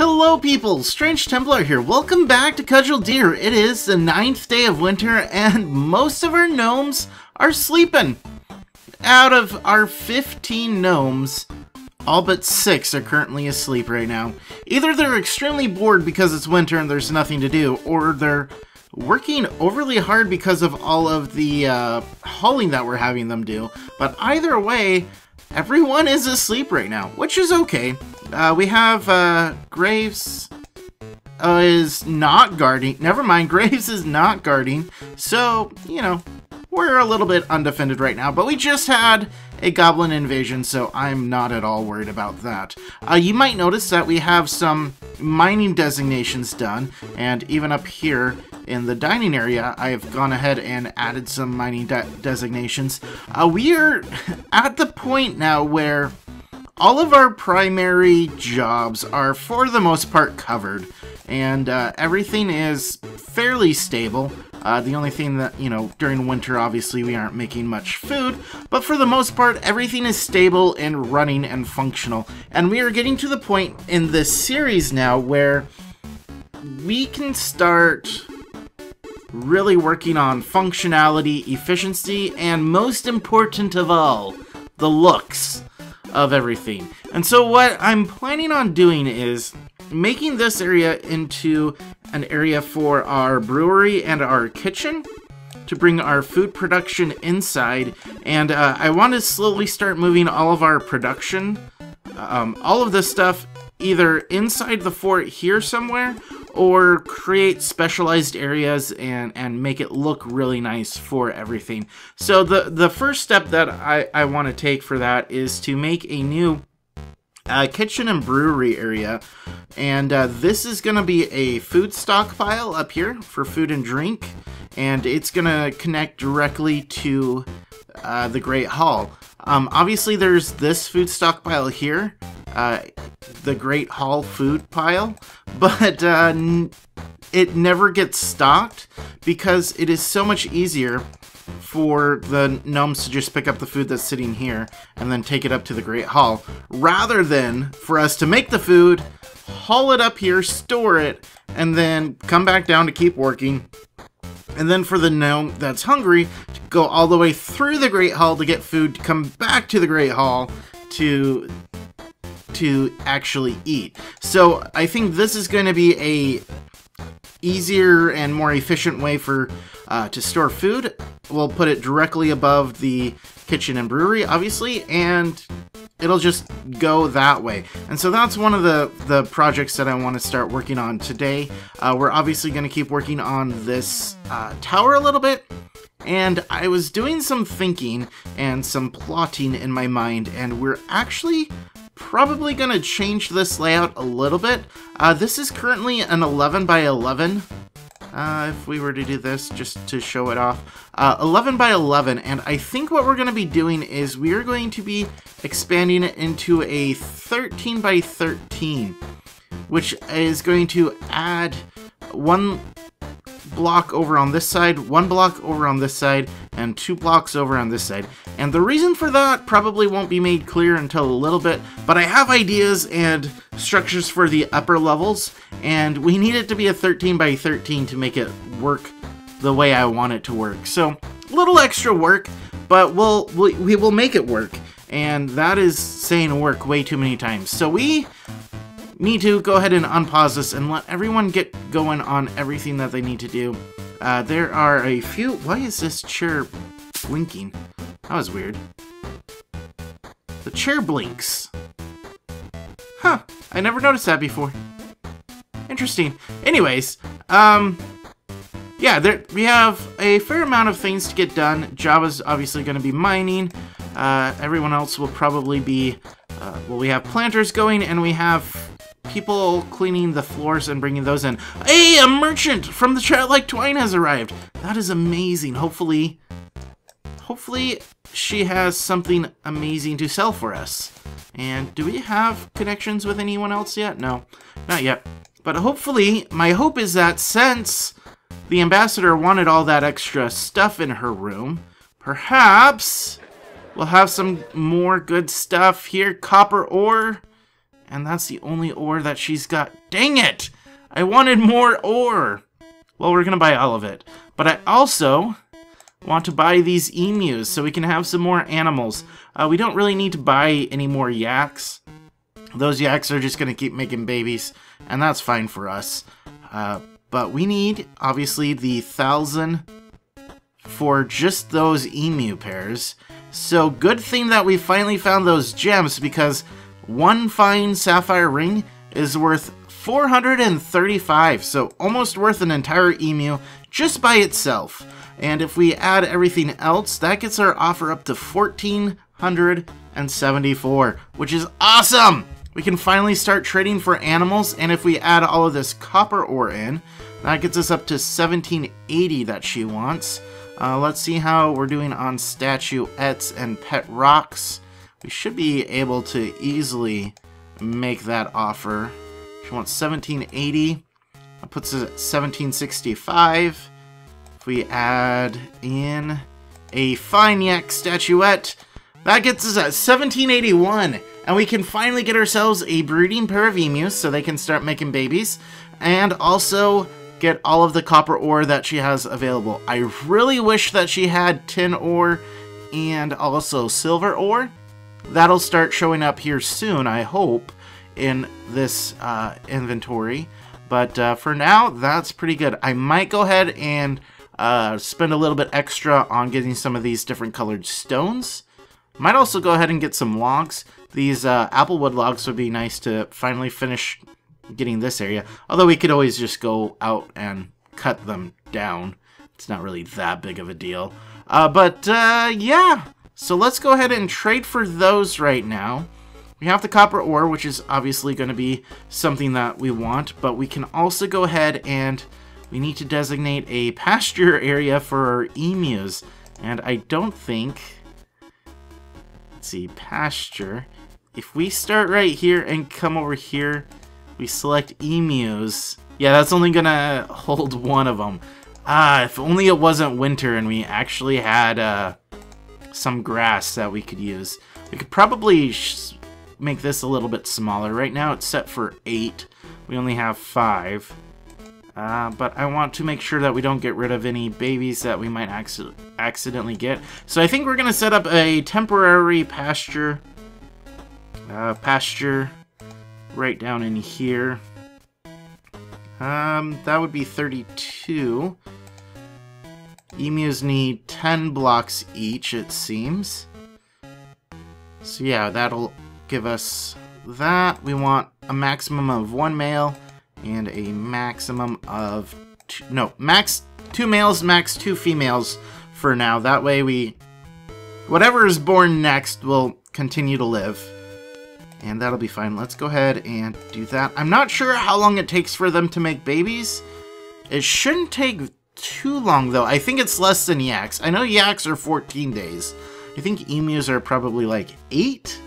Hello people, StrangeTemplar here. Welcome back to Cudgeldeer. It is the 9th day of winter and most of our gnomes are sleeping. Out of our 15 gnomes, all but 6 are currently asleep right now. Either they're extremely bored because it's winter and there's nothing to do, or they're working overly hard because of all of the hauling that we're having them do. But either way, everyone is asleep right now, which is okay. We have Graves is not guarding. Never mind, Graves is not guarding. So, you know, we're a little bit undefended right now. But we just had a goblin invasion, so I'm not at all worried about that. You might notice that we have some mining designations done. And even up here in the dining area, I have gone ahead and added some mining designations. We are at the point now where all of our primary jobs are, for the most part, covered, and everything is fairly stable. The only thing that, you know, during winter, obviously, we aren't making much food, but for the most part, everything is stable and running and functional. And we are getting to the point in this series now where we can start really working on functionality, efficiency, and most important of all, the looks of everything. And so what I'm planning on doing is making this area into an area for our brewery and our kitchen to bring our food production inside. And I want to slowly start moving all of our production, all of this stuff, either inside the fort here somewhere, or create specialized areas and make it look really nice for everything. So the first step that I want to take for that is to make a new kitchen and brewery area. And this is going to be a food stockpile up here for food and drink. And it's going to connect directly to the Great Hall. Obviously, there's this food stockpile here, the Great Hall food pile, but it never gets stocked because it is so much easier for the gnomes to just pick up the food that's sitting here and then take it up to the Great Hall, rather than for us to make the food, haul it up here, store it, and then come back down to keep working. And then for the gnome that's hungry to go all the way through the Great Hall to get food, to come back to the Great Hall to actually eat. So I think this is going to be a easier and more efficient way for to store food. We'll put it directly above the kitchen and brewery, obviously, and it'll just go that way. And so that's one of the projects that I want to start working on today. We're obviously going to keep working on this tower a little bit. And I was doing some thinking and some plotting in my mind, and we're actually probably going to change this layout a little bit. This is currently an 11 by 11. If we were to do this just to show it off, 11 by 11, and I think what we're going to be doing is we are going to be expanding it into a 13 by 13, which is going to add 1 block over on this side, 1 block over on this side, and 2 blocks over on this side. And the reason for that probably won't be made clear until a little bit, but I have ideas and structures for the upper levels, and we need it to be a 13 by 13 to make it work the way I want it to work. So a little extra work, but we will make it work, and that is saying work way too many times. So we need to go ahead and unpause this and let everyone get going on everything that they need to do. There are a few... Why is this chair blinking? That was weird. The chair blinks. Huh, I never noticed that before. Interesting. Anyways, yeah, we have a fair amount of things to get done. Jabba's obviously going to be mining. Everyone else will probably be... well, we have planters going, and we have people cleaning the floors and bringing those in. Hey, a merchant from the Childlike Twine has arrived. That is amazing. Hopefully she has something amazing to sell for us. And do we have connections with anyone else yet? No, not yet. But hopefully, my hope is that since the ambassador wanted all that extra stuff in her room, perhaps we'll have some more good stuff here. Copper ore And that's the only ore that she's got. Dang it! I wanted more ore! Well, we're gonna buy all of it. But I also want to buy these emus so we can have some more animals. We don't really need to buy any more yaks. Those yaks are just gonna keep making babies, and that's fine for us. But we need, obviously, the 1,000 for just those emu pairs. So good thing that we finally found those gems, because one fine sapphire ring is worth 435, so almost worth an entire emu just by itself. And if we add everything else, that gets our offer up to 1,474, which is awesome! We can finally start trading for animals, and if we add all of this copper ore in, that gets us up to 1,780 that she wants. Let's see how we're doing on statuettes and pet rocks. We should be able to easily make that offer. She wants 1,780. That puts us at 1,765. If we add in a fine yak statuette, that gets us at 1,781. And we can finally get ourselves a breeding pair of emus so they can start making babies. And also get all of the copper ore that she has available. I really wish that she had tin ore and also silver ore. That'll start showing up here soon, I hope, in this inventory. But for now, that's pretty good. I might go ahead and spend a little bit extra on getting some of these different colored stones. Might also go ahead and get some logs. These applewood logs would be nice to finally finish getting this area. Although we could always just go out and cut them down. It's not really that big of a deal. Yeah. So let's go ahead and trade for those right now. We have the copper ore, which is obviously going to be something that we want. But we can also go ahead and we need to designate a pasture area for our emus. And I don't think... Let's see, pasture. If we start right here and come over here, we select emus. Yeah, that's only gonna hold one of them. If only it wasn't winter and we actually had some grass that we could use. We could probably make this a little bit smaller. Right now it's set for 8. We only have 5. But I want to make sure that we don't get rid of any babies that we might accidentally get. So I think we're gonna set up a temporary pasture. Right down in here. That would be 32. Emus need 10 blocks each, it seems. So yeah, that'll give us that. We want a maximum of 1 male and a maximum of max 2 males, max 2 females for now. That way whatever is born next will continue to live. And that'll be fine. Let's go ahead and do that. I'm not sure how long it takes for them to make babies. It shouldn't take too long, though. I think it's less than yaks. I know yaks are 14 days. I think emus are probably like 8.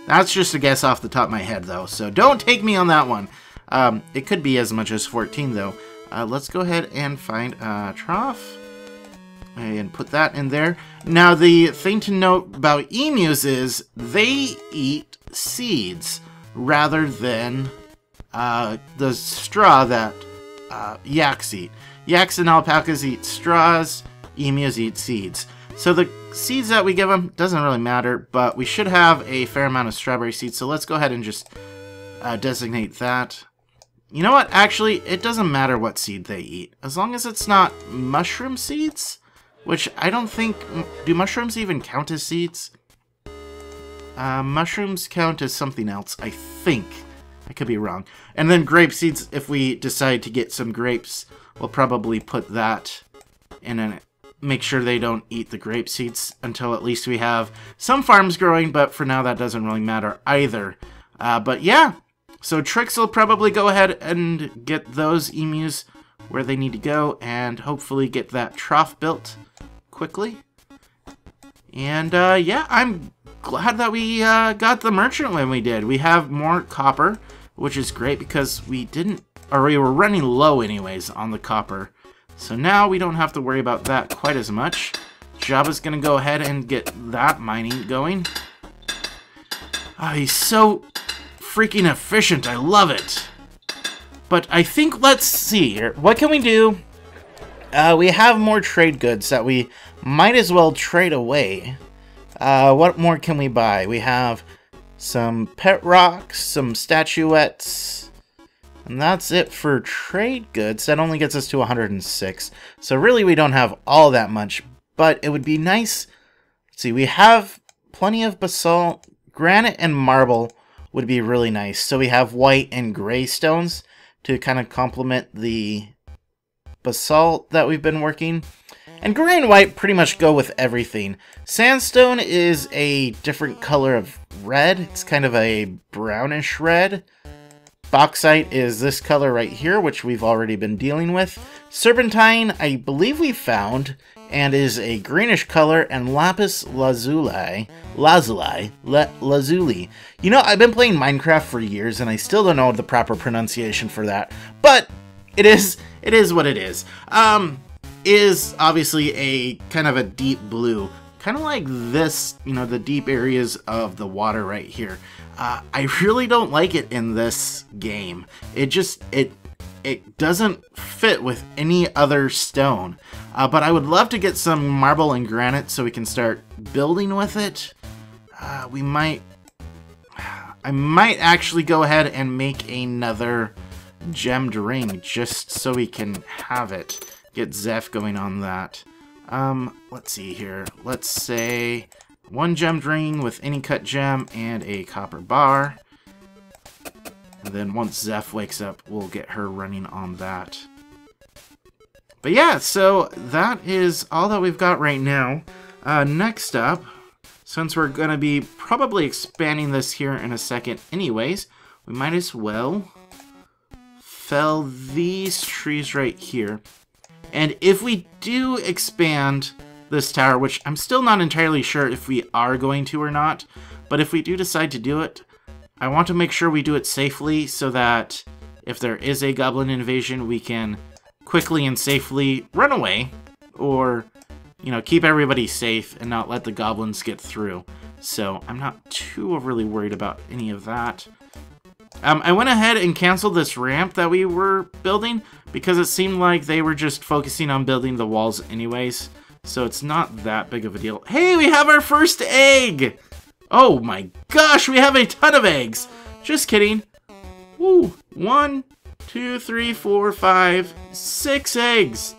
That's just a guess off the top of my head, though. So don't take me on that one. It could be as much as 14, though. Let's go ahead and find a trough. And put that in there. Now, the thing to note about emus is they eat seeds rather than the straw that yaks eat. Yaks and alpacas eat straws, emus eat seeds. So the seeds that we give them doesn't really matter, but we should have a fair amount of strawberry seeds, so let's go ahead and just designate that. You know what? Actually, it doesn't matter what seed they eat, as long as it's not mushroom seeds. Which I don't think... Do mushrooms even count as seeds? Mushrooms count as something else, I think. I could be wrong. And then grape seeds, if we decide to get some grapes, we'll probably put that in and make sure they don't eat the grape seeds until at least we have some farms growing, but for now that doesn't really matter either. But yeah, so Trix will probably go ahead and get those emus where they need to go and hopefully get that trough built quickly. And yeah, I'm glad that we got the merchant when we did. We have more copper, which is great because we were running low anyways on the copper. So now we don't have to worry about that quite as much. Jabba's gonna go ahead and get that mining going. He's so freaking efficient. I love it. But I think, let's see here. What can we do? We have more trade goods that we might as well trade away. What more can we buy? We have some pet rocks, some statuettes, and that's it for trade goods. That only gets us to 106. So really we don't have all that much, but it would be nice. Let's see, we have plenty of basalt. Granite and marble would be really nice. So we have white and gray stones to kind of complement the basalt that we've been working. And gray and white pretty much go with everything. Sandstone is a different color of red. It's kind of a brownish red. Bauxite is this color right here, which we've already been dealing with. Serpentine, I believe we found, and is a greenish color. And lapis lazuli. You know, I've been playing Minecraft for years, and I still don't know the proper pronunciation for that. But it is what it is. Is obviously a kind of a deep blue, kind of like this, you know, the deep areas of the water right here. I really don't like it in this game. It doesn't fit with any other stone. But I would love to get some marble and granite so we can start building with it. I might actually go ahead and make another gemmed ring just so we can have it. Get Zeph going on that. Let's see here. Let's say 1 gemmed ring with any cut gem and a copper bar. And then once Zeph wakes up, we'll get her running on that. But yeah, so that is all that we've got right now. Next up, since we're going to be probably expanding this here in a second anyways, we might as well fell these trees right here. And if we do expand this tower, which I'm still not entirely sure if we are going to or not, but if we do decide to do it, I want to make sure we do it safely so that if there is a goblin invasion, we can quickly and safely run away or, you know, keep everybody safe and not let the goblins get through. So I'm not too overly worried about any of that. I went ahead and canceled this ramp that we were building because it seemed like they were just focusing on building the walls anyways. So it's not that big of a deal. Hey, we have our first egg! Oh my gosh, we have a ton of eggs! Just kidding. Woo! 1, 2, 3, 4, 5, 6 eggs!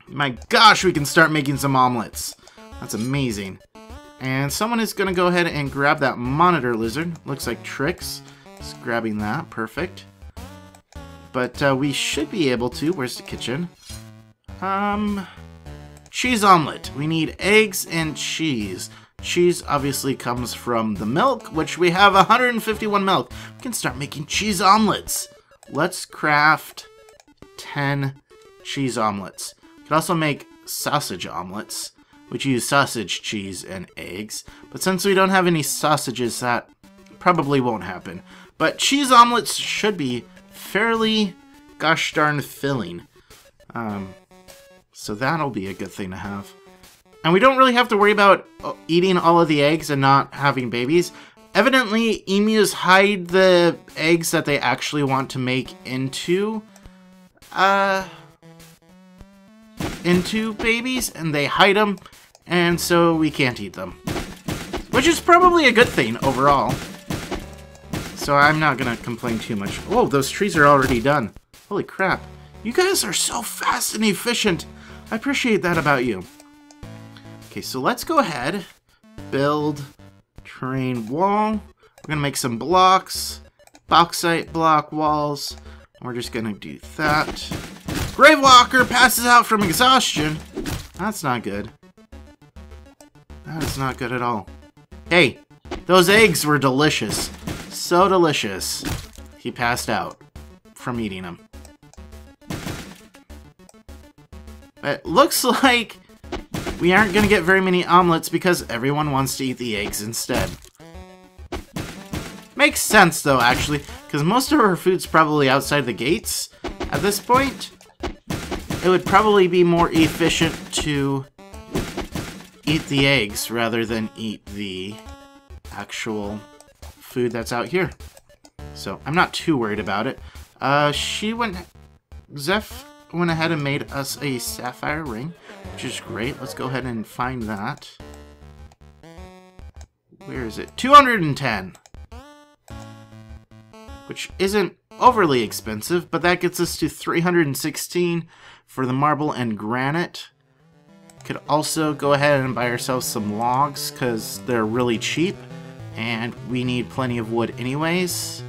My gosh, we can start making some omelets. That's amazing. And someone is going to go ahead and grab that monitor lizard. Looks like Trix. Just grabbing that. Perfect. But we should be able to. Where's the kitchen? Cheese omelet. We need eggs and cheese. Cheese obviously comes from the milk, which we have 151 milk. We can start making cheese omelets. Let's craft 10 cheese omelets. We can also make sausage omelets, which use sausage, cheese, and eggs. But since we don't have any sausages, that probably won't happen. But cheese omelets should be fairly gosh darn filling. So that'll be a good thing to have. And we don't really have to worry about eating all of the eggs and not having babies. Evidently, emus hide the eggs that they actually want to make into babies, and they hide them, and so we can't eat them. Which is probably a good thing overall. So I'm not gonna complain too much. Oh, those trees are already done. Holy crap. You guys are so fast and efficient. I appreciate that about you. Okay, so let's go ahead. Build terrain wall. We're gonna make some blocks. Bauxite block walls. We're just gonna do that. Gravewalker passes out from exhaustion. That's not good. That is not good at all. Hey, those eggs were delicious. So delicious. He passed out from eating them. It looks like we aren't going to get very many omelets because everyone wants to eat the eggs instead. Makes sense though, actually, because most of our food's probably outside the gates at this point. It would probably be more efficient to eat the eggs rather than eat the actual food that's out here. So I'm not too worried about it. Zeph went ahead and made us a sapphire ring, which is great. Let's go ahead and find that. Where is it? 210. Which isn't overly expensive, but that gets us to 316 for the marble and granite. Could also go ahead and buy ourselves some logs, because they're really cheap, and we need plenty of wood anyways.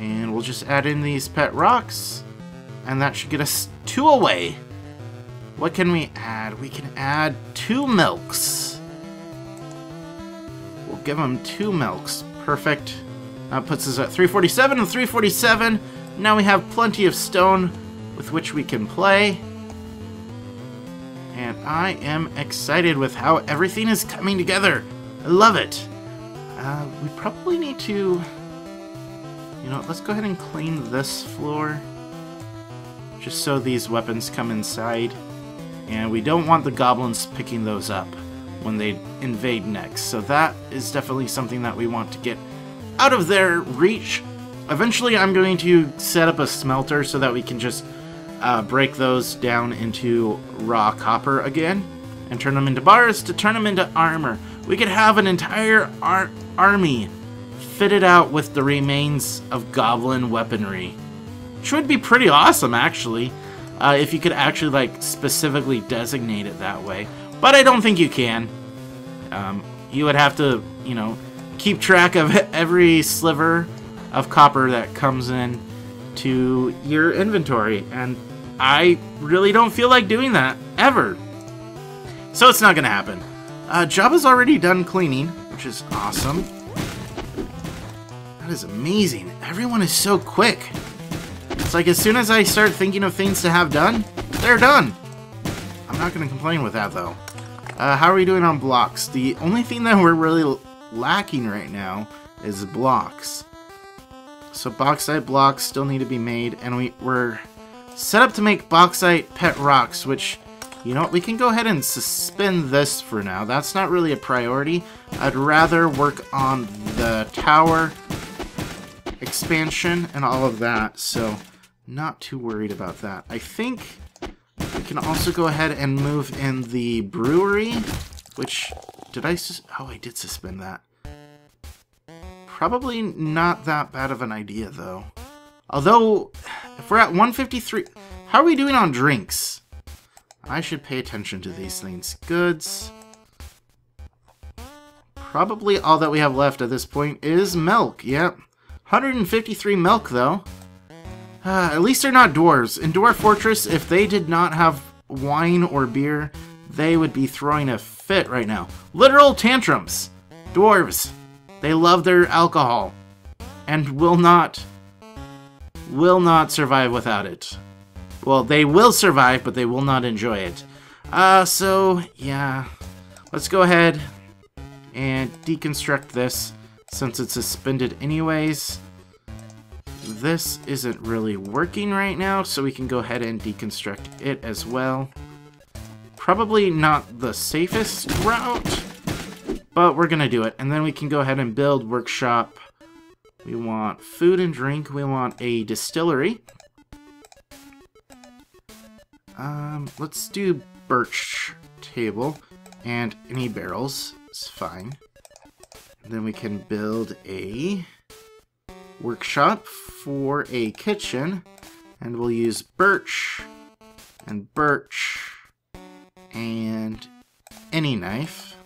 And we'll just add in these pet rocks, and that should get us 2 away. What can we add? We can add 2 milks. We'll give them 2 milks. Perfect. That puts us at 347 and 347. Now we have plenty of stone with which we can play. And I am excited with how everything is coming together. I love it. We probably need to... You know, let's go ahead and clean this floor. Just so these weapons come inside. And we don't want the goblins picking those up when they invade next. So that is definitely something that we want to get out of their reach. Eventually I'm going to set up a smelter so that we can just break those down into raw copper again. And turn them into bars to turn them into armor. We could have an entire army fitted out with the remains of goblin weaponry. Which would be pretty awesome, actually. If you could actually, like, specifically designate it that way. But I don't think you can. You would have to, you know, keep track of every sliver of copper that comes in to your inventory. And I really don't feel like doing that, ever. So it's not going to happen. Jabba's already done cleaning, which is awesome. That is amazing. Everyone is so quick. It's like as soon as I start thinking of things to have done, they're done. I'm not going to complain with that, though. How are we doing on blocks? The only thing that we're really lacking right now is blocks. So bauxite blocks still need to be made, and we're set up to make bauxite pet rocks, which, you know what, we can go ahead and suspend this for now. That's not really a priority. I'd rather work on the tower expansion and all of that, so not too worried about that. I think we can also go ahead and move in the brewery, which, I did suspend that. Probably not that bad of an idea, though. Although, if we're at 153, how are we doing on drinks? I should pay attention to these things. Goods. Probably all that we have left at this point is milk. Yep. 153 milk, though. At least they're not dwarves. In Dwarf Fortress, if they did not have wine or beer, they would be throwing a fit right now. Literal tantrums. Dwarves. They love their alcohol. And will not survive without it. Well, they will survive, but they will not enjoy it. So, yeah. Let's go ahead and deconstruct this, since it's suspended anyways. This isn't really working right now, so we can go ahead and deconstruct it as well. Probably not the safest route, but we're gonna do it. And then we can go ahead and build workshop. We want food and drink. We want a distillery. Let's do birch table, and any barrels is fine. And then we can build a workshop for a kitchen, and we'll use birch and any knife.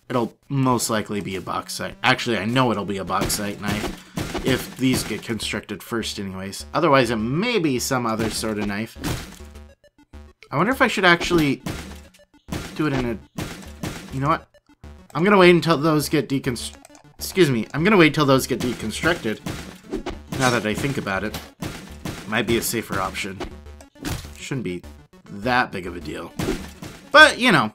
It'll most likely be a bauxite. Actually, I know it'll be a bauxite knife if these get constructed first anyways. Otherwise, it may be some other sort of knife. I wonder if I should actually do it in a... You know what? I'm gonna wait until those get I'm gonna wait till those get deconstructed. Now that I think about it. Might be a safer option. Shouldn't be that big of a deal. But, you know.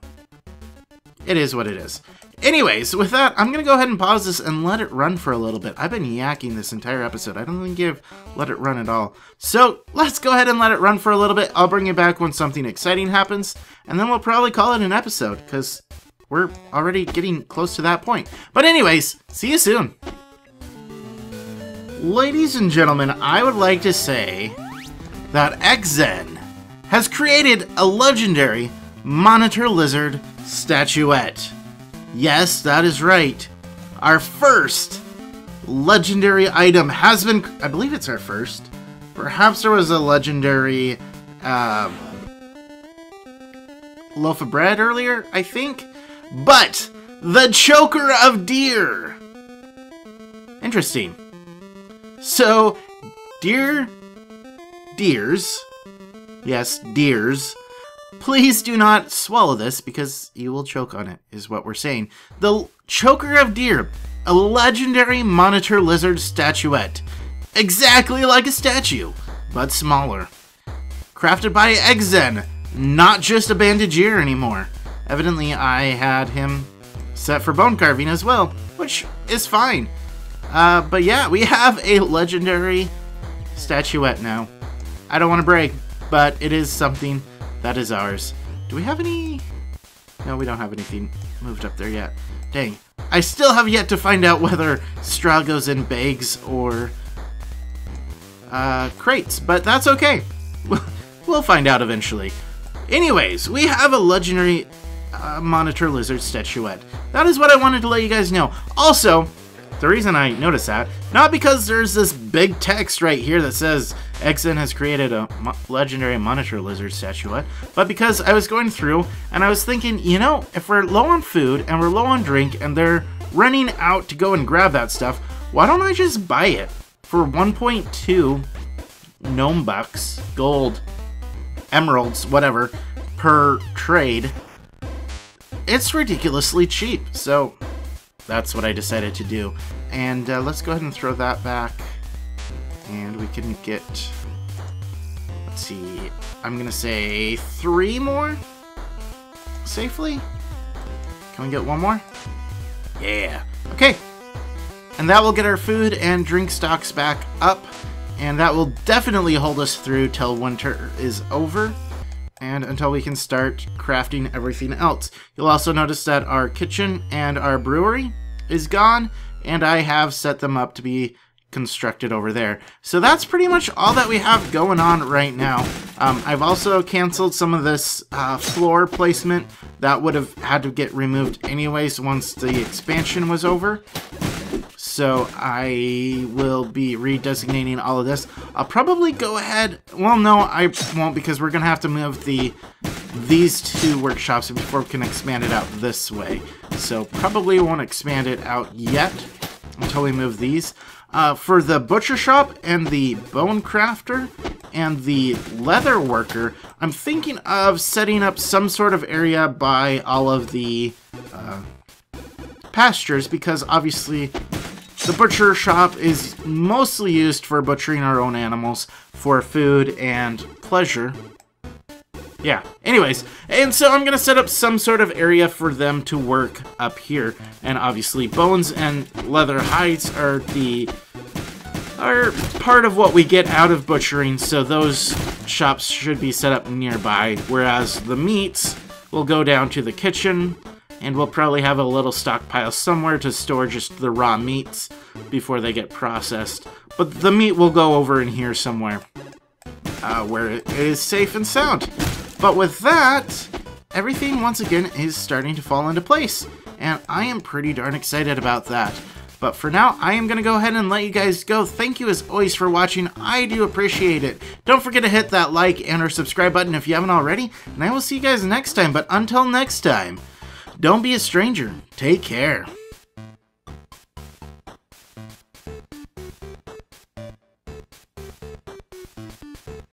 It is what it is. Anyways, with that, I'm going to go ahead and pause this and let it run for a little bit. I've been yakking this entire episode. I don't think I've let it run at all. So, let's go ahead and let it run for a little bit. I'll bring you back when something exciting happens, and then we'll probably call it an episode, because we're already getting close to that point. But anyways, see you soon. Ladies and gentlemen, I would like to say that Xen has created a legendary monitor lizard statuette. Yes, that is right. Our first legendary item has been... I believe it's our first. Perhaps there was a legendary loaf of bread earlier, I think. But the choker of deer. Interesting. So, deers, yes, deers, please do not swallow this because you will choke on it, is what we're saying. The choker of deer, a legendary monitor lizard statuette. Exactly like a statue, but smaller. Crafted by Xen, not just a bandageer anymore. Evidently, I had him set for bone carving as well, which is fine. But yeah, we have a legendary statuette now. I don't want to brag, but it is something that is ours. Do we have any... No, we don't have anything moved up there yet. Dang. I still have yet to find out whether straw goes in bags or crates, but that's okay. We'll find out eventually. Anyways, we have a legendary monitor lizard statuette. That is what I wanted to let you guys know. Also, the reason I noticed that, not because there's this big text right here that says Xen has created a legendary monitor lizard statuette, but because I was going through and I was thinking, you know, if we're low on food and we're low on drink and they're running out to go and grab that stuff, why don't I just buy it for 1.2 gnome bucks, gold, emeralds, whatever, per trade. It's ridiculously cheap, so that's what I decided to do. And let's go ahead and throw that back. And we can get, let's see, I'm gonna say 3 more safely. Can we get 1 more? Yeah. Okay. And that will get our food and drink stocks back up. And that will definitely hold us through till winter is over. And until we can start crafting everything else. You'll also notice that our kitchen and our brewery is gone, and I have set them up to be constructed over there. So that's pretty much all that we have going on right now. I've also canceled some of this floor placement that would have had to get removed anyways once the expansion was over. So I will be redesignating all of this. I'll probably go ahead... Well, no, I won't, because we're going to have to move these 2 workshops before we can expand it out this way. So probably won't expand it out yet until we move these. For the butcher shop and the bone crafter and the leather worker, I'm thinking of setting up some sort of area by all of the pastures, because obviously the butcher shop is mostly used for butchering our own animals for food and pleasure. Yeah, anyways, and so I'm going to set up some sort of area for them to work up here. And obviously bones and leather hides are part of what we get out of butchering, so those shops should be set up nearby, whereas the meats will go down to the kitchen. And we'll probably have a little stockpile somewhere to store just the raw meats before they get processed. But the meat will go over in here somewhere where it is safe and sound. But with that, everything once again is starting to fall into place. And I am pretty darn excited about that. But for now, I am going to go ahead and let you guys go. Thank you as always for watching. I do appreciate it. Don't forget to hit that like and or subscribe button if you haven't already. And I will see you guys next time. But until next time, don't be a stranger. Take care.